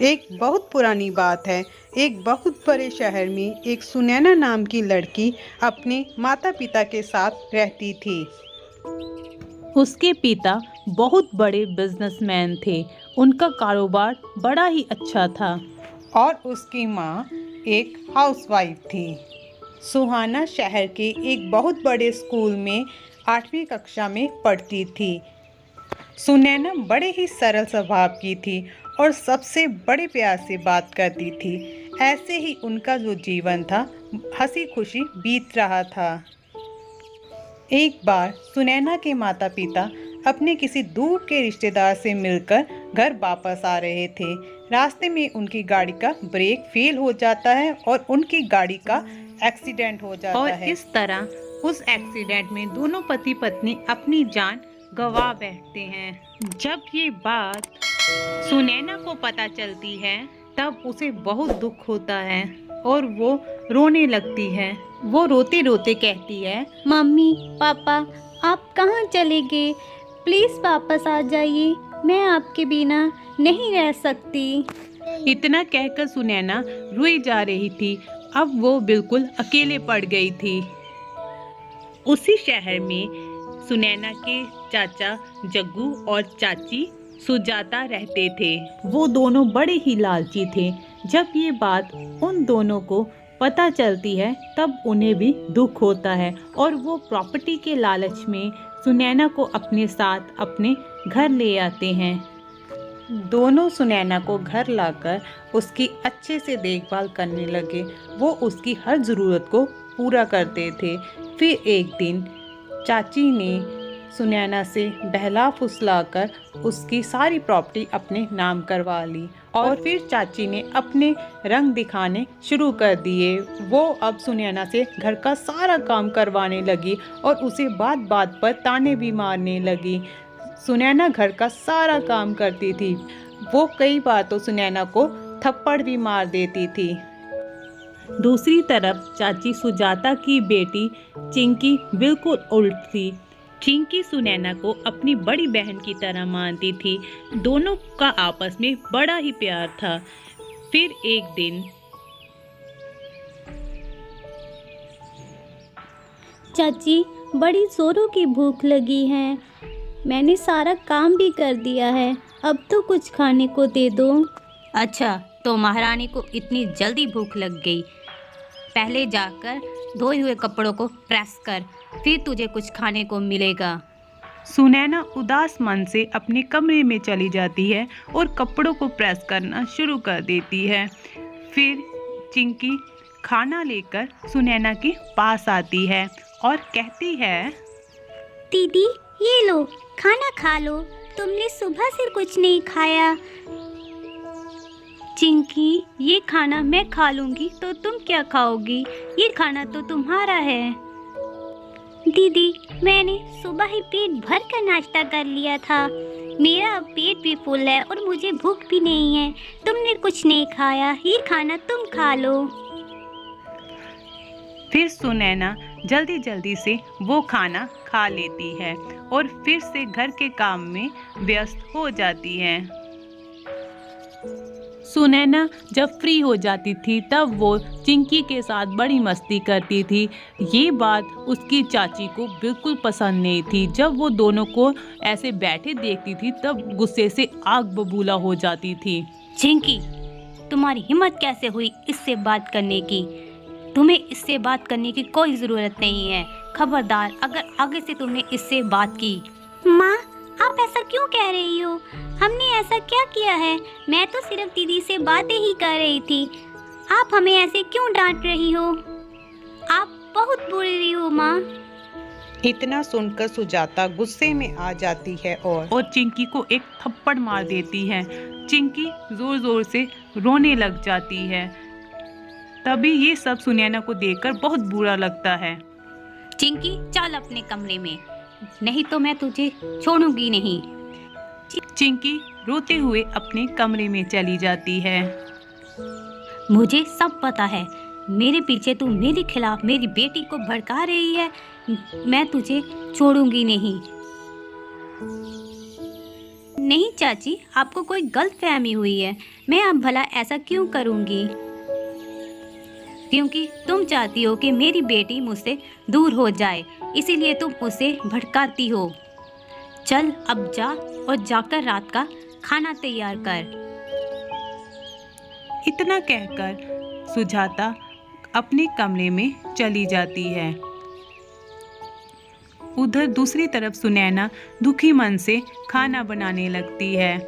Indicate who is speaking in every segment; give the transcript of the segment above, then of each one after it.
Speaker 1: एक बहुत पुरानी बात है। एक बहुत बड़े शहर में एक सुनैना नाम की लड़की अपने माता पिता के साथ रहती थी।
Speaker 2: उसके पिता बहुत बड़े बिजनेसमैन थे। उनका कारोबार बड़ा ही अच्छा था।
Speaker 1: और उसकी माँ एक हाउसवाइफ थी। सुहाना शहर के एक बहुत बड़े स्कूल में 8वीं कक्षा में पढ़ती थी। सुनैना बड़े ही सरल स्वभाव की थी और सबसे बड़े प्यार से बात करती थी। ऐसे ही उनका जो जीवन था हंसी खुशी बीत रहा था। एक बार सुनैना के माता पिता अपने किसी दूर के रिश्तेदार से मिलकर घर वापस आ रहे थे। रास्ते में उनकी गाड़ी का ब्रेक फेल हो जाता है और उनकी गाड़ी का एक्सीडेंट हो जाता
Speaker 2: और
Speaker 1: है।
Speaker 2: इस तरह उस एक्सीडेंट में दोनों पति पत्नी अपनी जान गंवा बैठते हैं। जब ये बात सुनैना को पता चलती है तब उसे बहुत दुख होता है और वो रोने लगती है। वो रोते रोते कहती है,
Speaker 3: मम्मी पापा, आप कहाँ चले गए? प्लीज़ वापस आ जाइए, मैं आपके बिना नहीं रह सकती।
Speaker 2: इतना कहकर सुनैना रोई जा रही थी। अब वो बिल्कुल अकेले पड़ गई थी। उसी शहर में सुनैना के चाचा जग्गू और चाची सुजाता रहते थे। वो दोनों बड़े ही लालची थे। जब ये बात उन दोनों को पता चलती है तब उन्हें भी दुख होता है और वो प्रॉपर्टी के लालच में सुनैना को अपने साथ अपने घर ले आते हैं।
Speaker 1: दोनों सुनैना को घर लाकर उसकी अच्छे से देखभाल करने लगे। वो उसकी हर ज़रूरत को पूरा करते थे। फिर एक दिन चाची ने सुनैना से बहला फुसलाकर उसकी सारी प्रॉपर्टी अपने नाम करवा ली और फिर चाची ने अपने रंग दिखाने शुरू कर दिए। वो अब सुनैना से घर का सारा काम करवाने लगी और उसे बात बात पर ताने भी मारने लगी। सुनैना घर का सारा काम करती थी। वो कई बार तो सुनैना को थप्पड़ भी मार देती थी।
Speaker 2: दूसरी तरफ चाची सुजाता की बेटी चिंकी बिल्कुल उल्ट थी। चिंकी सुनैना को अपनी बड़ी बहन की तरह मानती थी। दोनों का आपस में बड़ा ही प्यार था। फिर एक दिन
Speaker 3: चाची, बड़ी जोरों की भूख लगी है। मैंने सारा काम भी कर दिया है, अब तो कुछ खाने को दे दो।
Speaker 4: अच्छा, तो महारानी को इतनी जल्दी भूख लग गई। पहले जाकर धोए हुए कपड़ों को प्रेस कर, फिर तुझे कुछ खाने को मिलेगा।
Speaker 2: सुनैना उदास मन से अपने कमरे में चली जाती है और कपड़ों को प्रेस करना शुरू कर देती है। फिर चिंकी खाना लेकर सुनैना के पास आती है और कहती है,
Speaker 3: दीदी, ये लो, खाना खा लो। तुमने सुबह से कुछ नहीं खाया। चिंकी, ये खाना मैं खा लूँगी तो तुम क्या खाओगी? ये खाना तो तुम्हारा है। दीदी, मैंने सुबह ही पेट भर कर नाश्ता कर लिया था। मेरा अब पेट भी फुल है और मुझे भूख भी नहीं है। तुमने कुछ नहीं खाया, ये खाना तुम खा लो।
Speaker 2: फिर सुनैना जल्दी जल्दी से वो खाना खा लेती है और फिर से घर के काम में व्यस्त हो जाती है। सुनैना जब फ्री हो जाती थी तब वो चिंकी के साथ बड़ी मस्ती करती थी। ये बात उसकी चाची को बिल्कुल पसंद नहीं थी। जब वो दोनों को ऐसे बैठे देखती थी तब गुस्से से आग बबूला हो जाती थी।
Speaker 4: चिंकी, तुम्हारी हिम्मत कैसे हुई इससे बात करने की? तुम्हें इससे बात करने की कोई ज़रूरत नहीं है। खबरदार अगर आगे से तुमने इससे बात की।
Speaker 3: माँ, आप ऐसा क्यों कह रही हो? हमने ऐसा क्या किया है? मैं तो सिर्फ दीदी से बातें ही कर रही थी। आप हमें ऐसे क्यों डांट रही हो? आप बहुत बुरी हो माँ।
Speaker 1: इतना सुनकर सुजाता गुस्से में आ जाती है
Speaker 2: और चिंकी को एक थप्पड़ मार देती है। चिंकी जोर जोर से रोने लग जाती है। तभी ये सब सुनैना को देखकर बहुत बुरा लगता है।
Speaker 4: चिंकी, चल अपने कमरे में, नहीं तो मैं तुझे छोड़ूंगी नहीं।
Speaker 2: चिंकी रोते हुए अपने कमरे में चली जाती है।
Speaker 4: मुझे सब पता है, मेरे पीछे तू मेरे खिलाफ मेरी बेटी को भड़का रही है। मैं तुझे छोड़ूंगी नहीं। नहीं चाची, आपको कोई गलतफहमी हुई है। मैं अब भला ऐसा क्यों करूँगी? क्योंकि तुम चाहती हो कि मेरी बेटी मुझसे दूर हो जाए, इसीलिए तुम उसे भटकाती हो। चल अब जा और जाकर रात का खाना तैयार कर।
Speaker 2: इतना कहकर सुजाता अपने कमरे में चली जाती है। उधर दूसरी तरफ सुनैना दुखी मन से खाना बनाने लगती है।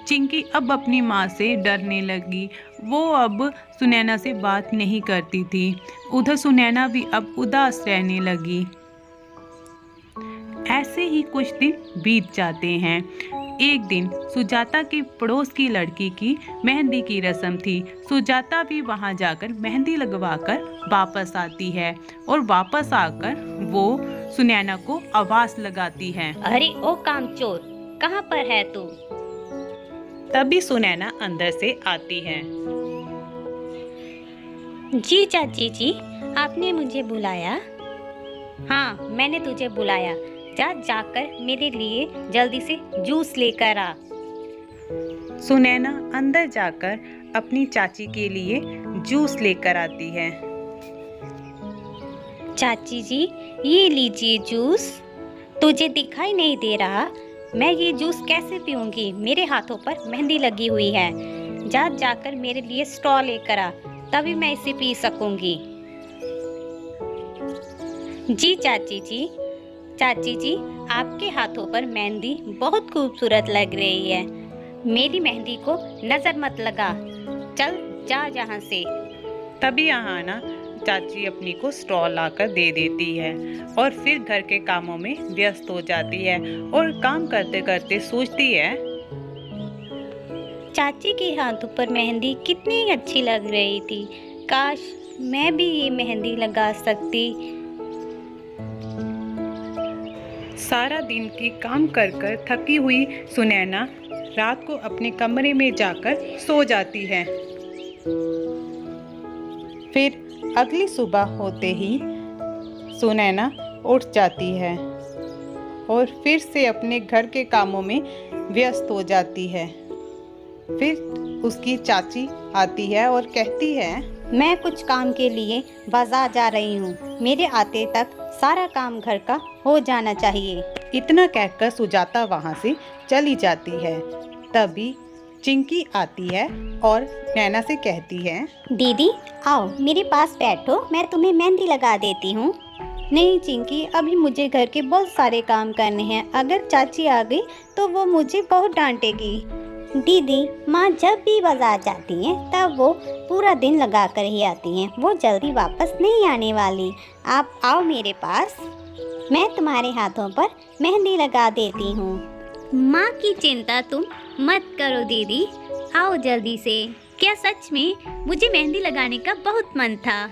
Speaker 2: चिंकी अब अपनी माँ से डरने लगी। वो अब सुनैना से बात नहीं करती थी। उधर सुनैना भी अब उदास रहने लगी। ऐसे ही कुछ दिन बीत जाते हैं। एक दिन सुजाता की पड़ोस की लड़की की मेहंदी की रस्म थी। सुजाता भी वहां जाकर मेहंदी लगवाकर वापस आती है और वापस आकर वो सुनैना को आवाज लगाती है।
Speaker 4: अरे ओ कामचोर, कहाँ पर है तू?
Speaker 2: तभी सुनैना अंदर से आती है।
Speaker 4: जी चाची जी, आपने मुझे बुलाया? हाँ, मैंने तुझे बुलाया। जाकर मेरे लिए जल्दी से जूस लेकर आ।
Speaker 2: सुनैना अंदर जाकर अपनी चाची के लिए जूस लेकर आती है।
Speaker 4: चाची जी, ये लीजिए जूस। तुझे दिखाई नहीं दे रहा? मैं ये जूस कैसे पीऊंगी? मेरे हाथों पर मेहंदी लगी हुई है। जाकर मेरे लिए स्ट्रॉ लेकर आ, तभी मैं इसे पी सकूंगी। जी चाची जी। चाची जी, आपके हाथों पर मेहंदी बहुत खूबसूरत लग रही है। मेरी मेहंदी को नजर मत लगा। चल जा यहाँ से।
Speaker 2: तभी यहाँ ना चाची अपनी को स्ट्रॉ लाकर दे देती है और फिर घर के कामों में व्यस्त हो जाती है और काम करते करते सोचती है,
Speaker 4: चाची के हाथों पर मेहंदी कितनी अच्छी लग रही थी। काश मैं भी ये मेहंदी लगा सकती।
Speaker 2: सारा दिन की काम कर कर थकी हुई सुनैना रात को अपने कमरे में जाकर सो जाती है।
Speaker 1: फिर अगली सुबह होते ही सुनैना उठ जाती है और फिर से अपने घर के कामों में व्यस्त हो जाती है। फिर उसकी चाची आती है और कहती है,
Speaker 3: मैं कुछ काम के लिए बाजार जा रही हूँ। मेरे आते तक सारा काम घर का हो जाना चाहिए।
Speaker 1: इतना कहकर सुजाता वहाँ से चली जाती है। तभी चिंकी आती है और नैना से कहती है,
Speaker 3: दीदी आओ मेरे पास बैठो, मैं तुम्हें मेहंदी लगा देती हूँ। नहीं चिंकी, अभी मुझे घर के बहुत सारे काम करने हैं। अगर चाची आ गई तो वो मुझे बहुत डांटेगी। दीदी, माँ जब भी बाजार जाती हैं तब वो पूरा दिन लगा कर ही आती हैं। वो जल्दी वापस नहीं आने वाली। आप आओ मेरे पास, मैं तुम्हारे हाथों पर मेहंदी लगा देती हूँ।
Speaker 4: माँ की चिंता तुम मत करो दीदी, आओ जल्दी से। क्या सच में मुझे मेहंदी लगाने का बहुत मन था?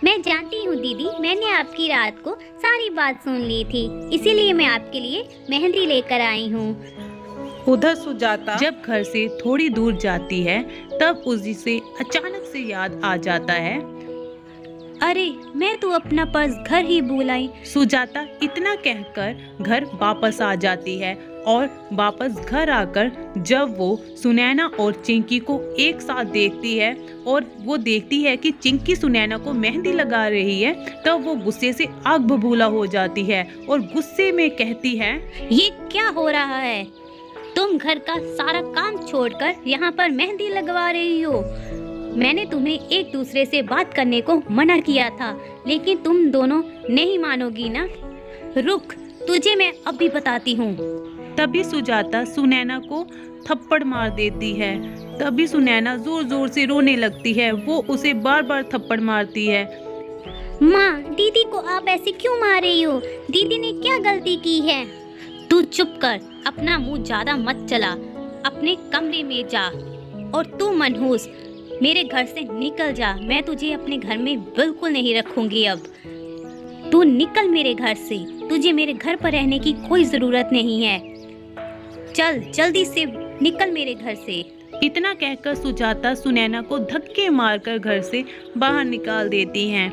Speaker 4: मैं जानती हूँ दीदी, मैंने आपकी रात को सारी बात सुन ली थी, इसीलिए मैं आपके लिए मेहंदी लेकर आई हूँ।
Speaker 2: उधर सुजाता जब घर से थोड़ी दूर जाती है तब उसे अचानक से याद आ जाता है,
Speaker 4: अरे मैं तो अपना पर्स घर ही भूल आई।
Speaker 2: सुजाता इतना कहकर घर वापस आ जाती है और वापस घर आकर जब वो सुनैना और चिंकी को एक साथ देखती है और वो देखती है कि चिंकी सुनैना को मेहंदी लगा रही है, तब वो गुस्से से आग बबूला हो जाती है और गुस्से में कहती है,
Speaker 4: ये क्या हो रहा है? तुम घर का सारा काम छोड़कर यहाँ पर मेहंदी लगवा रही हो। मैंने तुम्हें एक दूसरे से बात करने को मना किया था, लेकिन तुम दोनों नहीं मानोगी ना। रुक, तुझे मैं अभी बताती हूँ।
Speaker 2: तभी सुजाता सुनैना को थप्पड़ मार देती है। तभी सुनैना जोर जोर से रोने लगती है। वो उसे बार बार थप्पड़ मारती है।
Speaker 3: माँ, दीदी को आप ऐसे क्यों मार रही हो? दीदी ने क्या गलती की है?
Speaker 4: तू चुप कर, अपना मुंह ज्यादा मत चला। अपने कमरे में जा। और तू मनहूस, मेरे घर से निकल जा। मैं तुझे अपने घर में बिल्कुल नहीं रखूंगी अब। तू निकल मेरे घर से। तुझे मेरे घर पर रहने की कोई जरूरत नहीं है। चल जल्दी से निकल मेरे घर से।
Speaker 2: इतना कहकर सुजाता सुनैना को धक्के मारकर घर से बाहर निकाल देती हैं।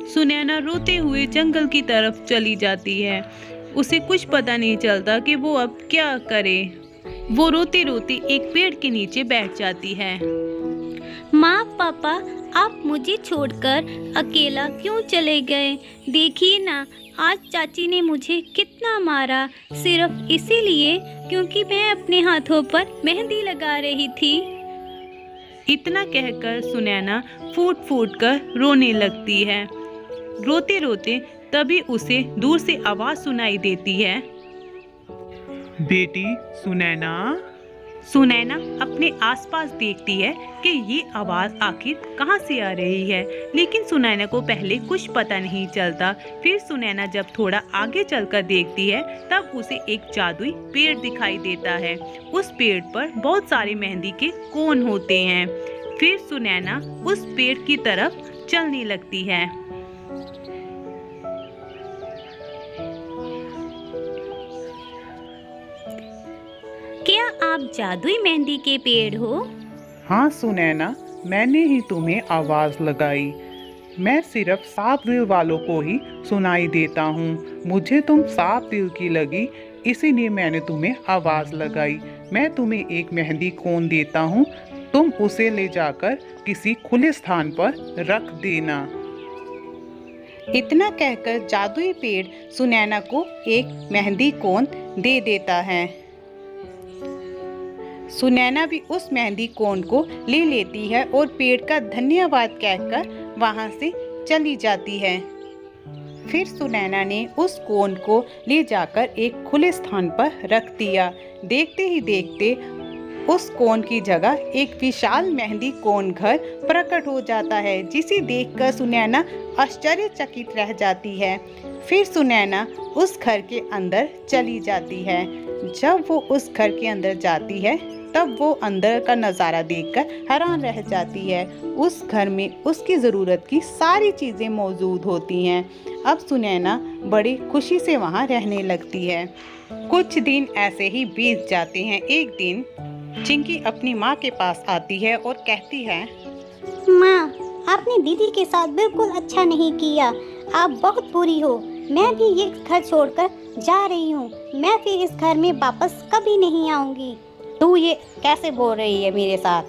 Speaker 2: सुनैना रोते हुए जंगल की तरफ चली जाती है। उसे कुछ पता नहीं चलता कि वो अब क्या करे। वो रोते रोते एक पेड़ के नीचे बैठ जाती है।
Speaker 3: माँ पापा, आप मुझे छोड़कर अकेला क्यों चले गए? देखिए ना, आज चाची ने मुझे कितना मारा, सिर्फ इसीलिए क्योंकि मैं अपने हाथों पर मेहंदी लगा रही थी।
Speaker 2: इतना कहकर सुनैना फूट फूट कर रोने लगती है। रोते रोते तभी उसे दूर से आवाज सुनाई देती है।
Speaker 1: बेटी सुनैना।
Speaker 2: सुनैना अपने आसपास देखती है कि ये आवाज आखिर कहाँ से आ रही है, लेकिन सुनैना को पहले कुछ पता नहीं चलता। फिर सुनैना जब थोड़ा आगे चलकर देखती है तब उसे एक जादुई पेड़ दिखाई देता है। उस पेड़ पर बहुत सारे मेहंदी के कोन होते हैं। फिर सुनैना उस पेड़ की तरफ चलने लगती है।
Speaker 3: क्या आप जादुई मेहंदी के पेड़ हो?
Speaker 1: हाँ सुनैना, मैंने ही तुम्हें आवाज लगाई। मैं सिर्फ साफ दिल वालों को ही सुनाई देता हूँ। मुझे तुम साफ दिल की लगी, इसीलिए मैंने तुम्हें आवाज लगाई। मैं तुम्हें एक मेहंदी कोन देता हूँ, तुम उसे ले जाकर किसी खुले स्थान पर रख देना। इतना कहकर जादुई पेड़ सुनैना को एक मेहंदी कोन दे देता है। सुनैना भी उस मेहंदी कोन को ले लेती है और पेड़ का धन्यवाद कहकर वहां से चली जाती है। फिर सुनैना ने उस कोन को ले जाकर एक खुले स्थान पर रख दिया। देखते ही देखते उस कोन की जगह एक विशाल मेहंदी कोन घर प्रकट हो जाता है, जिसे देखकर सुनैना आश्चर्यचकित रह जाती है। फिर सुनैना उस घर के अंदर चली जाती है। जब वो उस घर के अंदर जाती है तब वो अंदर का नज़ारा देखकर हैरान रह जाती है। उस घर में उसकी ज़रूरत की सारी चीज़ें मौजूद होती हैं। अब सुनैना बड़ी खुशी से वहाँ रहने लगती है। कुछ दिन ऐसे ही बीत जाते हैं। एक दिन चिंकी अपनी माँ के पास आती है और कहती है,
Speaker 3: माँ, आपने दीदी के साथ बिल्कुल अच्छा नहीं किया। आप बहुत बुरी हो। मैं भी ये घर छोड़कर जा रही हूँ। मैं फिर इस घर में वापस कभी नहीं आऊँगी। तू ये कैसे बोल रही है मेरे साथ?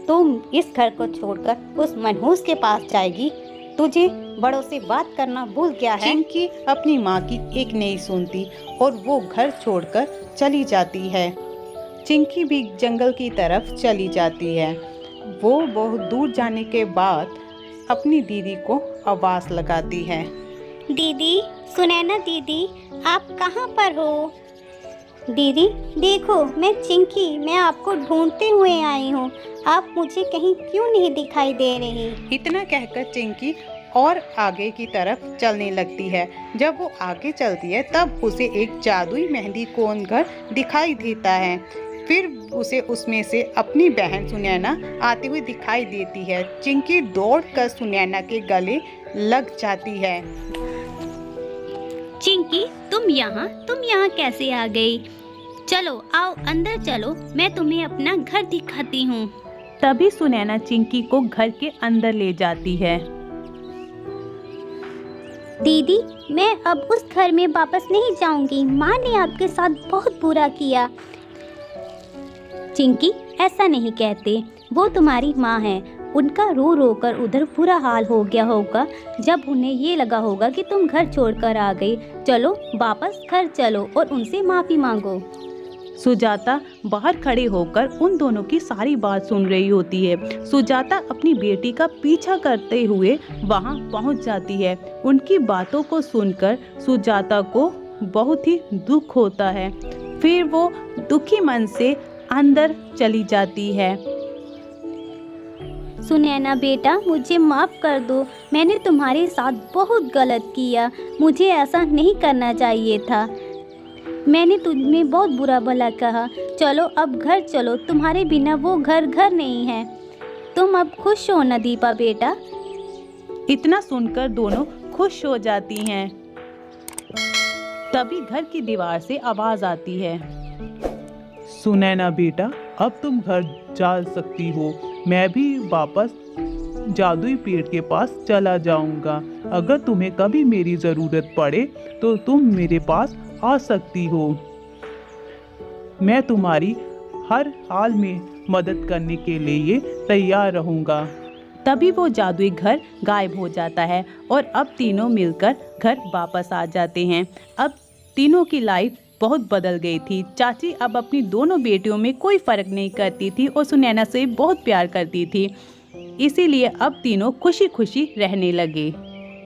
Speaker 3: तुम इस घर को छोड़कर उस मनहूस के पास जाएगी? तुझे बड़ों से बात करना भूल गया है?
Speaker 1: चिंकी अपनी माँ की एक नहीं सुनती और वो घर छोड़कर चली जाती है। चिंकी भी जंगल की तरफ चली जाती है। वो बहुत दूर जाने के बाद अपनी दीदी को आवाज़ लगाती है।
Speaker 3: दीदी, सुनैना दीदी, आप कहाँ पर हो? दीदी देखो, मैं चिंकी, मैं आपको ढूंढते हुए आई हूँ। आप मुझे कहीं क्यों नहीं दिखाई दे रही?
Speaker 1: इतना कहकर चिंकी और आगे की तरफ चलने लगती है। जब वो आगे चलती है तब उसे एक जादुई मेहंदी कोन घर दिखाई देता है। फिर उसे उसमें से अपनी बहन सुनैना आती हुई दिखाई देती है। चिंकी दौड़कर सुनैना के गले लग जाती है।
Speaker 3: चिंकी, तुम यहाँ कैसे आ गई? चलो आओ अंदर चलो, मैं तुम्हें अपना घर दिखाती हूँ।
Speaker 2: तभी सुनैना चिंकी को घर के अंदर ले जाती है।
Speaker 3: दीदी, मैं अब उस घर में वापस नहीं जाऊंगी। माँ ने आपके साथ बहुत बुरा किया। चिंकी, ऐसा नहीं कहते। वो तुम्हारी माँ है। उनका रो रो कर उधर बुरा हाल हो गया होगा जब उन्हें ये लगा होगा कि तुम घर छोड़कर आ गई। चलो वापस घर चलो और उनसे माफ़ी मांगो।
Speaker 2: सुजाता बाहर खड़े होकर उन दोनों की सारी बात सुन रही होती है। सुजाता अपनी बेटी का पीछा करते हुए वहां पहुंच जाती है। उनकी बातों को सुनकर सुजाता को बहुत ही दुख होता है। फिर वो दुखी मन से अंदर चली जाती है।
Speaker 3: सुनैना बेटा, मुझे माफ़ कर दो। मैंने तुम्हारे साथ बहुत गलत किया। मुझे ऐसा नहीं करना चाहिए था। मैंने तुम्हें बहुत बुरा भला कहा। चलो अब घर चलो, तुम्हारे बिना वो घर नहीं है। तुम अब खुश हो ना दीपा बेटा?
Speaker 2: इतना सुनकर दोनों खुश हो जाती हैं। तभी घर की दीवार से आवाज आती है।
Speaker 5: सुनैना बेटा, अब तुम घर जा सकती हो। मैं भी वापस जादुई पेड़ के पास चला जाऊंगा। अगर तुम्हें कभी मेरी ज़रूरत पड़े तो तुम मेरे पास आ सकती हो। मैं तुम्हारी हर हाल में मदद करने के लिए तैयार रहूँगा।
Speaker 2: तभी वो जादुई घर गायब हो जाता है और अब तीनों मिलकर घर वापस आ जाते हैं। अब तीनों की लाइफ बहुत बदल गई थी। चाची अब अपनी दोनों बेटियों में कोई फ़र्क नहीं करती थी और सुनैना से बहुत प्यार करती थी। इसीलिए अब तीनों खुशी खुशी रहने लगे।